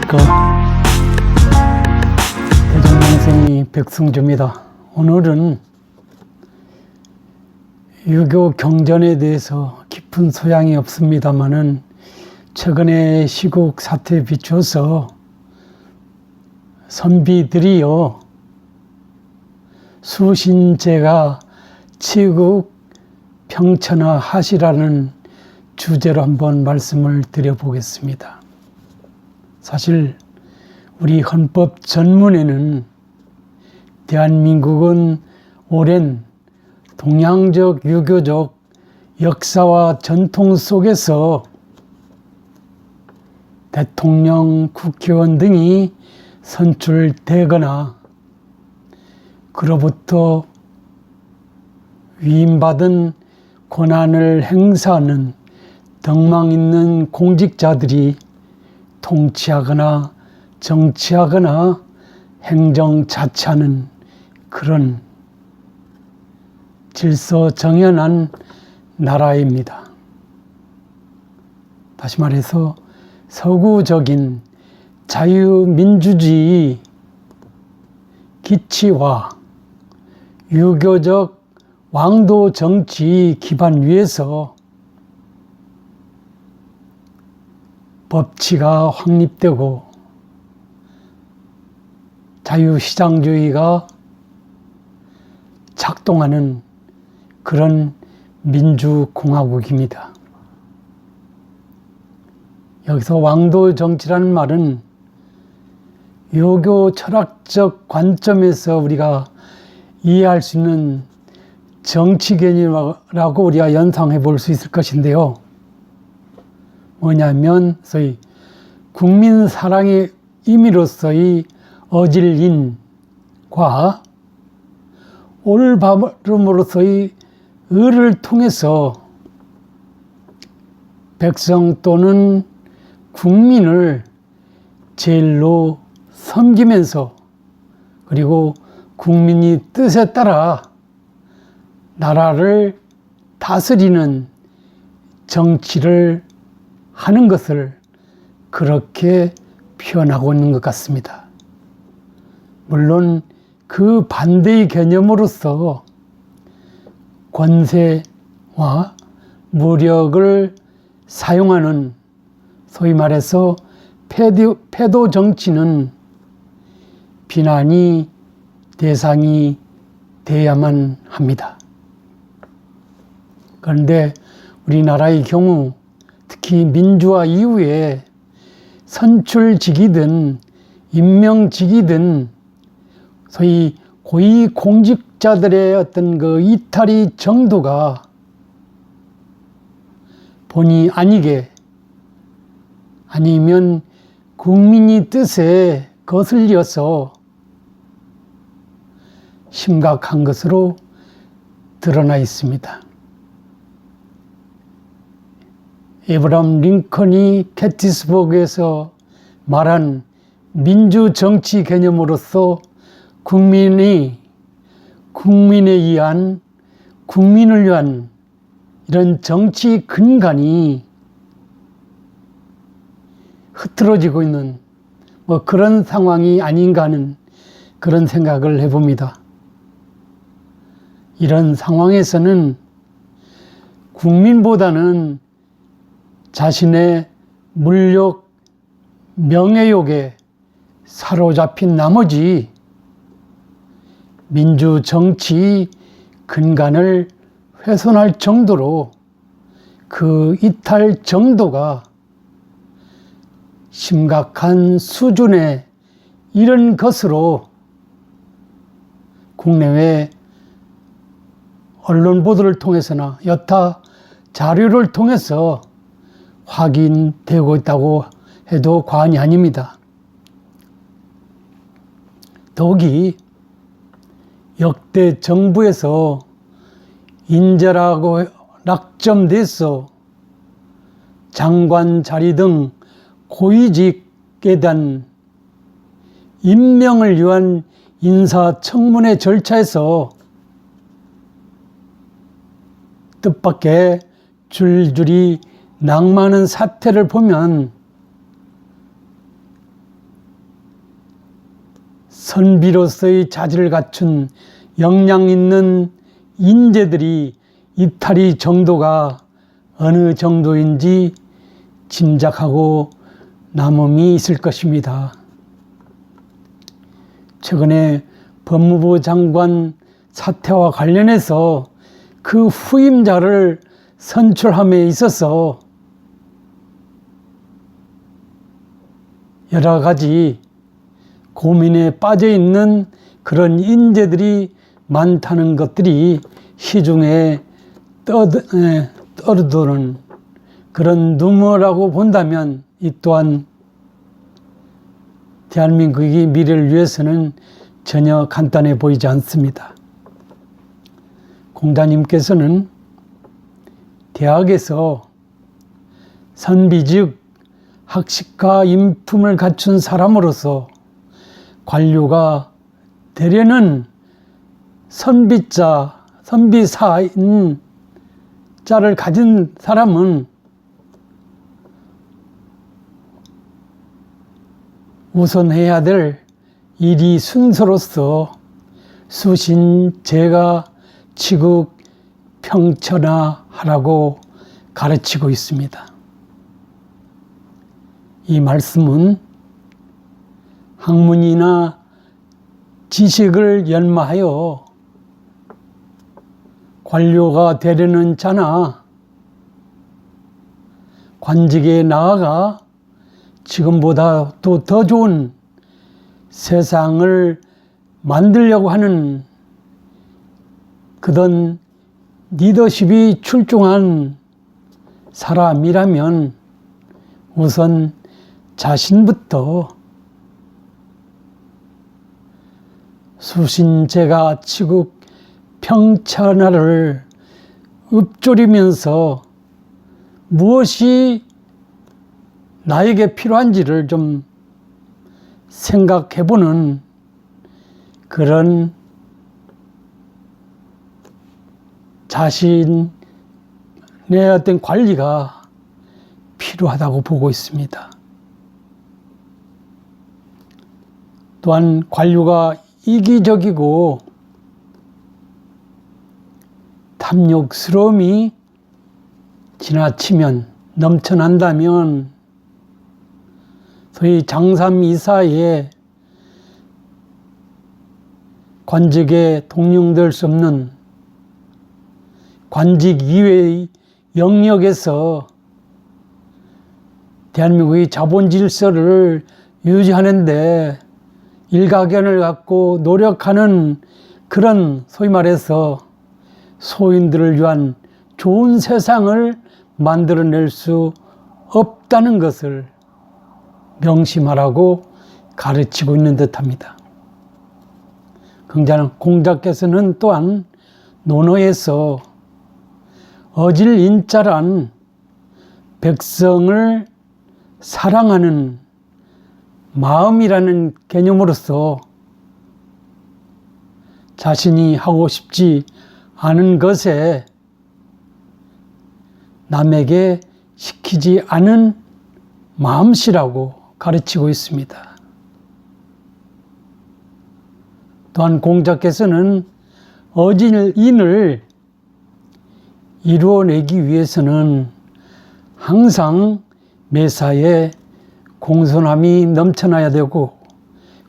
안녕하십니까. 대전명생이 백승주입니다. 오늘은 유교 경전에 대해서 깊은 소양이 없습니다마는 최근에 시국 사태에 비추어서 선비들이요 수신제가 치국 평천하하시라는 주제로 한번 말씀을 드려보겠습니다. 사실 우리 헌법 전문에는 대한민국은 오랜 동양적 유교적 역사와 전통 속에서 대통령, 국회의원 등이 선출되거나 그로부터 위임받은 권한을 행사하는 덕망 있는 공직자들이 통치하거나 정치하거나 행정 자치하는 그런 질서정연한 나라입니다. 다시 말해서 서구적인 자유민주주의 기치와 유교적 왕도 정치 기반 위에서 법치가 확립되고 자유시장주의가 작동하는 그런 민주공화국입니다. 여기서 왕도 정치라는 말은 유교 철학적 관점에서 우리가 이해할 수 있는 정치 개념이라고 우리가 연상해 볼 수 있을 것인데요. 뭐냐면 소위 국민 사랑의 의미로서의 어질인과 올바름으로서의 의를 통해서 백성 또는 국민을 제일로 섬기면서 그리고 국민이 뜻에 따라 나라를 다스리는 정치를 하는 것을 그렇게 표현하고 있는 것 같습니다. 물론 그 반대의 개념으로서 권세와 무력을 사용하는 소위 말해서 패도 정치는 비난이 대상이 돼야만 합니다. 그런데 우리나라의 경우 특히 민주화 이후에 선출직이든 임명직이든 소위 고위공직자들의 어떤 그 이탈의 정도가 본의 아니게 아니면 국민의 뜻에 거슬려서 심각한 것으로 드러나 있습니다. 에브라함 링컨이 게티스버그에서 말한 민주정치 개념으로서 국민에 의한 국민을 위한 이런 정치 근간이 흐트러지고 있는 그런 상황이 아닌가 하는 그런 생각을 해봅니다. 이런 상황에서는 국민보다는 자신의 물욕, 명예욕에 사로잡힌 나머지 민주정치 근간을 훼손할 정도로 그 이탈 정도가 심각한 수준의 이런 것으로 국내외 언론 보도를 통해서나 여타 자료를 통해서 확인되고 있다고 해도 과언이 아닙니다. 더욱이 역대 정부에서 인재라고 낙점돼서 장관 자리 등 고위직에 대한 임명을 위한 인사청문회 절차에서 뜻밖의 줄줄이 낙마하는 사태를 보면 선비로서의 자질을 갖춘 역량 있는 인재들이 이탈이 정도가 어느 정도인지 짐작하고 남음이 있을 것입니다. 최근에 법무부 장관 사태와 관련해서 그 후임자를 선출함에 있어서 여러 가지 고민에 빠져 있는 그런 인재들이 많다는 것들이 시중에 떠오르는 그런 누머라고 본다면 이 또한 대한민국의 미래를 위해서는 전혀 간단해 보이지 않습니다. 공자님께서는 대학에서 선비 즉 학식과 인품을 갖춘 사람으로서 관료가 되려는 선비사인 자를 가진 사람은 우선 해야 될 일이 순서로서 수신, 제가, 치국, 평천하하라고 가르치고 있습니다. 이 말씀은 학문이나 지식을 연마하여 관료가 되려는 자나 관직에 나아가 지금보다 또 더 좋은 세상을 만들려고 하는 그런 리더십이 출중한 사람이라면 우선 자신부터 수신제가 치국 평천하를 읊조리면서 무엇이 나에게 필요한지를 좀 생각해보는 그런 자신의 어떤 관리가 필요하다고 보고 있습니다. 또한 관료가 이기적이고 탐욕스러움이 지나치면 넘쳐난다면 소위 장삼이사의 관직에 동용될 수 없는 관직 이외의 영역에서 대한민국의 자본 질서를 유지하는데 일가견을 갖고 노력하는 그런 소위 말해서 소인들을 위한 좋은 세상을 만들어낼 수 없다는 것을 명심하라고 가르치고 있는 듯합니다. 공자께서는 또한 논어에서 어질 인자란 백성을 사랑하는 마음이라는 개념으로서 자신이 하고 싶지 않은 것에 남에게 시키지 않은 마음씨라고 가르치고 있습니다. 또한 공자께서는 어질인을 이루어내기 위해서는 항상 매사에 공손함이 넘쳐나야 되고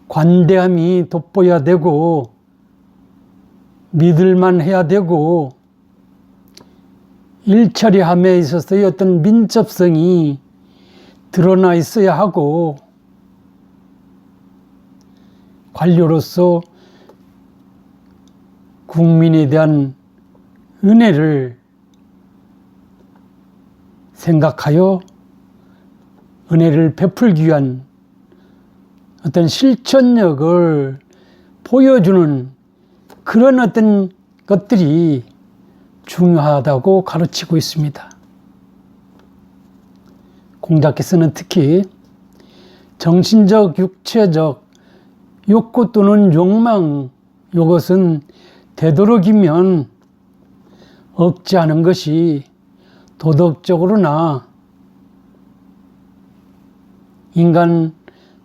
관대함이 돋보여야 되고 믿을만 해야 되고 일처리함에 있어서의 어떤 민첩성이 드러나 있어야 하고 관료로서 국민에 대한 은혜를 생각하여 은혜를 베풀기 위한 어떤 실천력을 보여주는 그런 어떤 것들이 중요하다고 가르치고 있습니다. 공자께서는 특히 정신적, 육체적 욕구 또는 욕망, 이것은 되도록이면 억제하는 것이 도덕적으로나 인간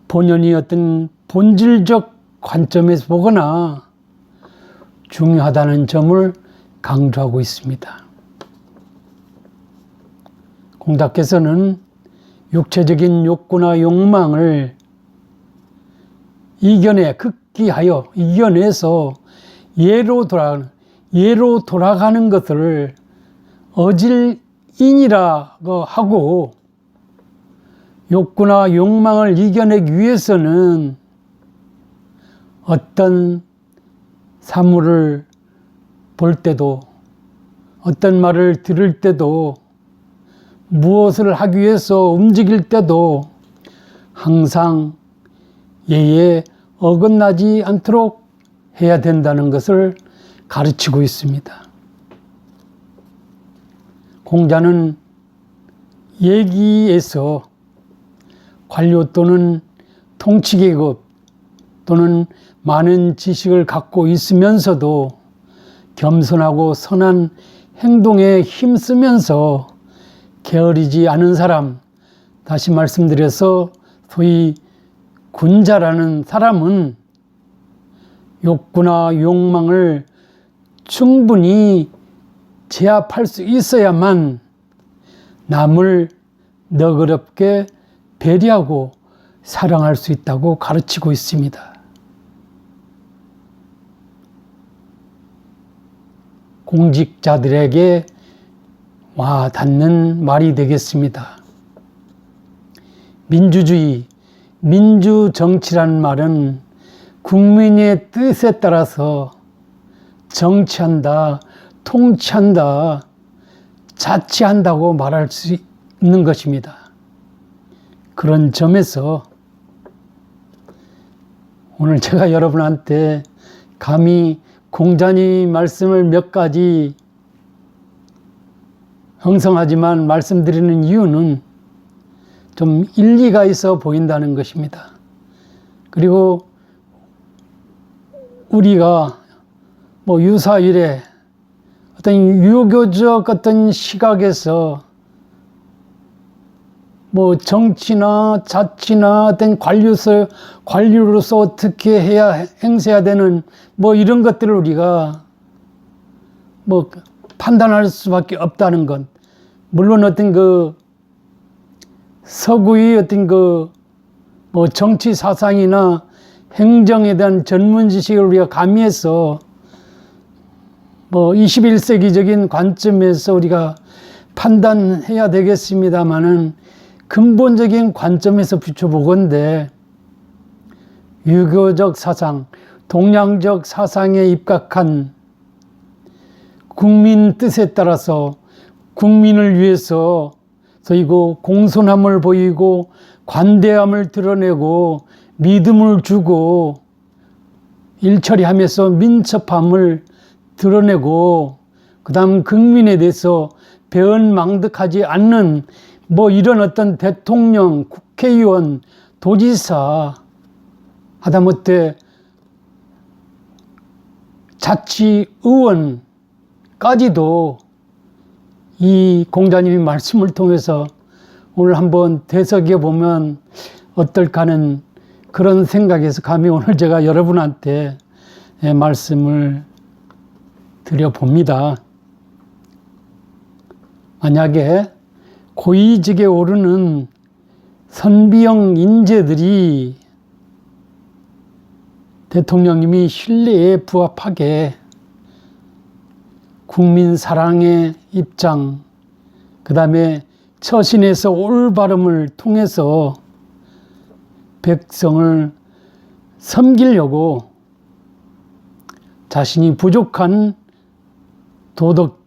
본연의 어떤 본질적 관점에서 보거나 중요하다는 점을 강조하고 있습니다. 공자께서는 육체적인 욕구나 욕망을 극기하여 이겨내서 예로 돌아가는 것을 어질인이라고 하고, 욕구나 욕망을 이겨내기 위해서는 어떤 사물을 볼 때도, 어떤 말을 들을 때도, 무엇을 하기 위해서 움직일 때도 항상 예에 어긋나지 않도록 해야 된다는 것을 가르치고 있습니다. 공자는 예기에서 관료 또는 통치계급 또는 많은 지식을 갖고 있으면서도 겸손하고 선한 행동에 힘쓰면서 게으르지 않은 사람, 다시 말씀드려서 소위 군자라는 사람은 욕구나 욕망을 충분히 제압할 수 있어야만 남을 너그럽게 배려하고 사랑할 수 있다고 가르치고 있습니다. 공직자들에게 와 닿는 말이 되겠습니다. 민주주의, 민주정치라는 말은 국민의 뜻에 따라서 정치한다, 통치한다, 자치한다고 말할 수 있는 것입니다. 그런 점에서 오늘 제가 여러분한테 감히 공자님 말씀을 몇 가지 흥성하지만 말씀드리는 이유는 좀 일리가 있어 보인다는 것입니다. 그리고 우리가 유사일에 어떤 유교적 어떤 시각에서 정치나 자치나 어떤 관료로서 어떻게 행세해야 되는 이런 것들을 우리가 판단할 수밖에 없다는 것. 물론 어떤 서구의 어떤 정치 사상이나 행정에 대한 전문 지식을 우리가 가미해서 21세기적인 관점에서 우리가 판단해야 되겠습니다만은 근본적인 관점에서 비춰보건대 유교적 사상, 동양적 사상에 입각한 국민 뜻에 따라서 국민을 위해서 저희고 공손함을 보이고 관대함을 드러내고 믿음을 주고 일처리하면서 민첩함을 드러내고 그다음 국민에 대해서 배은망덕하지 않는 이런 어떤 대통령, 국회의원, 도지사, 하다못해 자치의원까지도 이 공자님의 말씀을 통해서 오늘 한번 되새겨 보면 어떨까 하는 그런 생각에서 감히 오늘 제가 여러분한테 말씀을 드려봅니다. 만약에 고위직에 오르는 선비형 인재들이 대통령님이 신뢰에 부합하게 국민 사랑의 입장, 그 다음에 처신에서 올바름을 통해서 백성을 섬기려고 자신이 부족한 도덕,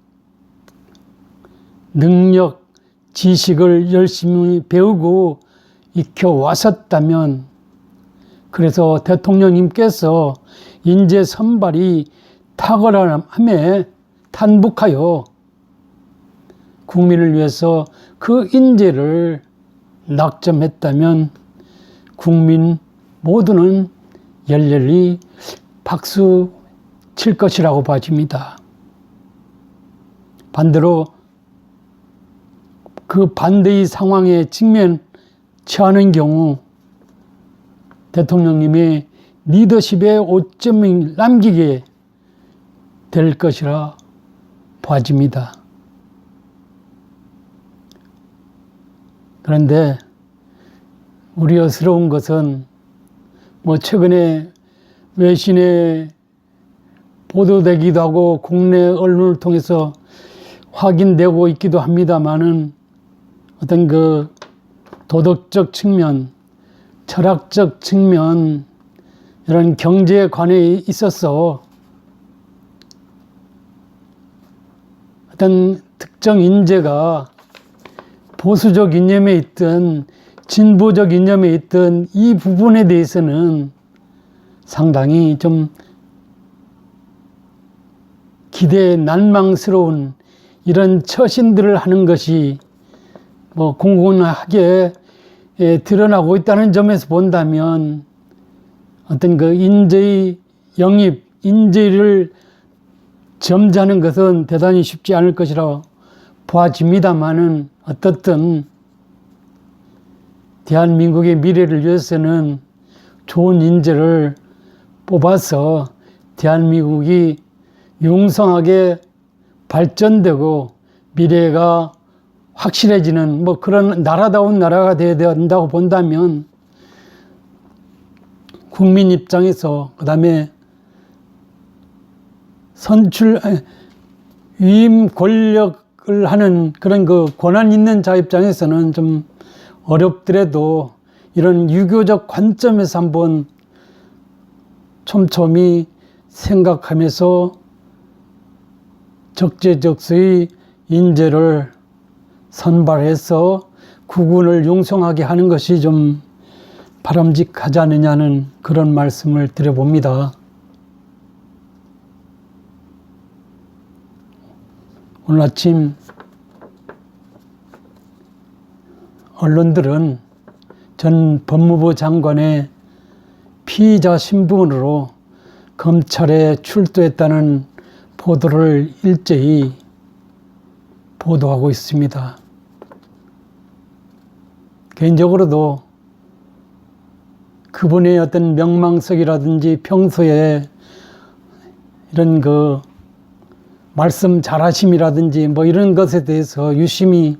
능력, 지식을 열심히 배우고 익혀왔었다면, 그래서 대통령님께서 인재 선발이 탁월함에 탄복하여 국민을 위해서 그 인재를 낙점했다면 국민 모두는 열렬히 박수 칠 것이라고 봐집니다. 반대로 그 반대의 상황에 처하는 경우 대통령님의 리더십의 오점을 남기게 될 것이라 봐집니다. 그런데 우려스러운 것은 최근에 외신에 보도되기도 하고 국내 언론을 통해서 확인되고 있기도 합니다만은 어떤 그 도덕적 측면, 철학적 측면, 이런 경제에 관해 있어서 어떤 특정 인재가 보수적 이념에 있든 진보적 이념에 있든 이 부분에 대해서는 상당히 좀 기대에 난망스러운 이런 처신들을 하는 것이 공공하게 드러나고 있다는 점에서 본다면 어떤 그 인재의 영입, 인재를 점지하는 것은 대단히 쉽지 않을 것이라고 보아집니다만은 어떻든 대한민국의 미래를 위해서는 좋은 인재를 뽑아서 대한민국이 융성하게 발전되고 미래가 확실해지는 그런 나라다운 나라가 되어야 된다고 본다면 국민 입장에서 그다음에 위임 권력을 하는 그런 그 권한 있는 자 입장에서는 좀 어렵더라도 이런 유교적 관점에서 한번 촘촘히 생각하면서 적재적소의 인재를 선발해서 국군을 융성하게 하는 것이 좀 바람직하지 않느냐는 그런 말씀을 드려봅니다. 오늘 아침 언론들은 전 법무부 장관의 피의자 신분으로 검찰에 출두했다는 보도를 일제히 보도하고 있습니다. 개인적으로도 그분의 어떤 명망석이라든지 평소에 이런 그 말씀 잘하심이라든지 이런 것에 대해서 유심히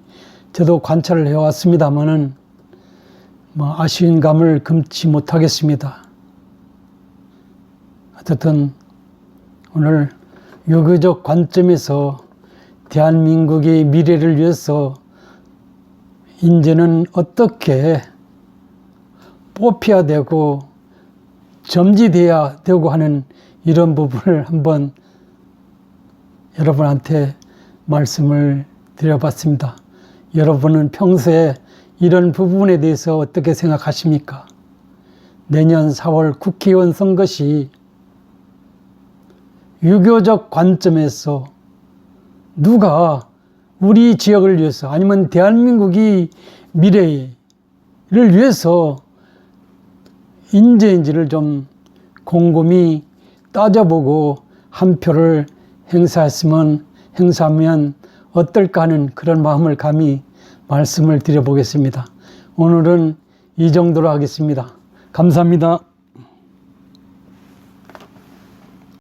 저도 관찰을 해왔습니다만은 아쉬운 감을 금치 못하겠습니다. 어쨌든 오늘 유교적 관점에서 대한민국의 미래를 위해서 인재는 어떻게 뽑혀야 되고 점지돼야 되고 하는 이런 부분을 한번 여러분한테 말씀을 드려봤습니다. 여러분은 평소에 이런 부분에 대해서 어떻게 생각하십니까? 내년 4월 국회의원 선거시 유교적 관점에서 누가 우리 지역을 위해서 아니면 대한민국의 미래를 위해서 인재인지를 좀 곰곰이 따져보고 한 표를 행사하면 어떨까 하는 그런 마음을 감히 말씀을 드려보겠습니다. 오늘은 이 정도로 하겠습니다. 감사합니다.